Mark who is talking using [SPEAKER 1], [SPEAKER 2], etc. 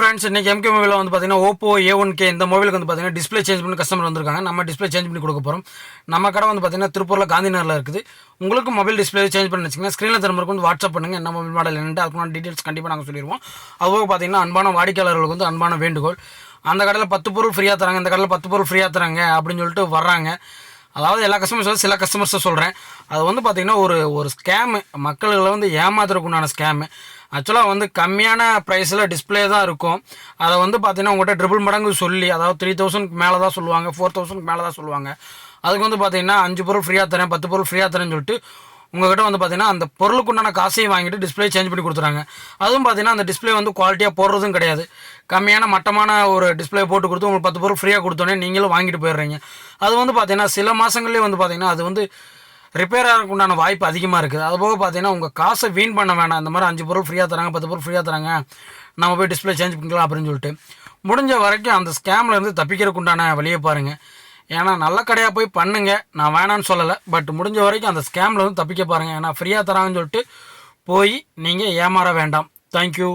[SPEAKER 1] Friends, இன்னைக்கு MK மொபைலில் வந்து பார்த்தீங்கன்னா ஓப்போ A1K இந்த மொபைலுக்கு வந்து பார்த்தீங்கன்னா டிஸ்பிளே சேஞ்ச் பண்ணி கஸ்டமர் வந்திருக்காங்க. நம்ம டிஸ்பிளே சேஞ்ச் பண்ணி கொடுக்க போகிறோம். நம்ம கடை வந்து பார்த்தீங்கன்னா திருப்பூரில் காந்தி நகரில் இருக்குது. உங்களுக்கு மொபைல் டிஸ்பிளே சேஞ்ச் பண்ணி வச்சிங்கன்னா ஸ்க்ரீனில் திரும்ப வந்து வாட்ஸ்அப் பண்ணுங்கள். என்ன மொபைல் மாடல் என்னட்டு அதுக்கான டீட்டெயில்ஸ் கண்டிப்பாக நாங்கள் சொல்லிடுவோம். அதுபோக பார்த்தீங்கன்னா அன்பான வாடிக்கையாளர்களுக்கு வந்து அன்பான வேண்டுகோள். அந்த கடையில் 10 பொருள் ஃப்ரீயாக தராங்க, இந்த கடையில் 10 பொருள் ஃப்ரீயாக தராங்க அப்படின்னு சொல்லிட்டு வர்றாங்க. அதாவது எல்லா கஸ்டமர்ஸும் சில கஸ்டமர்ஸை சொல்கிறேன். அது வந்து பார்த்திங்கன்னா ஒரு ஸ்கேமு, மக்களை வந்து ஏமாத்துறதுக்குண்டான ஸ்கேமு. ஆக்சுவலாக வந்து கம்மியான ப்ரைஸில் டிஸ்பிளே தான் இருக்கும். அதை வந்து பார்த்திங்கன்னா உங்கள்கிட்ட ட்ரிபிள் மடங்கு சொல்லி, அதாவது 3000 மேலே தான் சொல்லுவாங்க, 4000 மேலே தான் சொல்லுவாங்க. அதுக்கு வந்து பார்த்திங்கன்னா 5 பொருள் ஃப்ரீயாக தரேன், 10 பொருள் ஃப்ரீயாக தரேன்னு சொல்லிட்டு உங்கள்கிட்ட வந்து பார்த்திங்கன்னா அந்த பொருளுக்குண்டான காசையும் வாங்கிட்டு டிஸ்பிளே சேஞ்ச் பண்ணி கொடுத்துறாங்க. அதுவும் பார்த்திங்கன்னா அந்த டிஸ்பிளே வந்து குவாலிட்டியாக போடுறதும் கிடையாது. கம்மியான மட்டமான ஒரு டிஸ்பிளே போட்டு கொடுத்து உங்களுக்கு 10 பொருள் ஃப்ரீயாக கொடுத்தோன்னே நீங்களும் வாங்கிட்டு போயிடுறீங்க. அது வந்து பார்த்திங்கன்னா சில மாதங்கள்லேயே வந்து பார்த்திங்கன்னா அது வந்து ரிப்பேர் ஆகிறதுக்குண்டான வாய்ப்பு அதிகமாக இருக்குது. அதுபோக பார்த்தீங்கன்னா உங்கள் காசை வீண் பண்ண வேணாம். இந்த மாதிரி 5 பொருள் ஃப்ரீயாக தராங்க, 10 பொருள் ஃப்ரீயாக தராங்க, நம்ம போய் டிஸ்பிளே சேஞ்ச் பண்ணிக்கலாம் அப்படின்னு சொல்லிட்டு முடிஞ்ச வரைக்கும் அந்த ஸ்கேம்லேருந்து தப்பிக்கிறதுக்குண்டான வழியை பாருங்கள். ஏன்னா நல்ல கடையாக போய் பண்ணுங்கள், நான் வேணான்னு சொல்லலை. பட் முடிஞ்ச வரைக்கும் அந்த ஸ்கேமில் வந்து தப்பிக்க பாருங்கள். ஏன்னா ஃப்ரீயாக தராங்கன்னு சொல்லிட்டு போய் நீங்கள் ஏமாற வேண்டாம். தேங்க்யூ.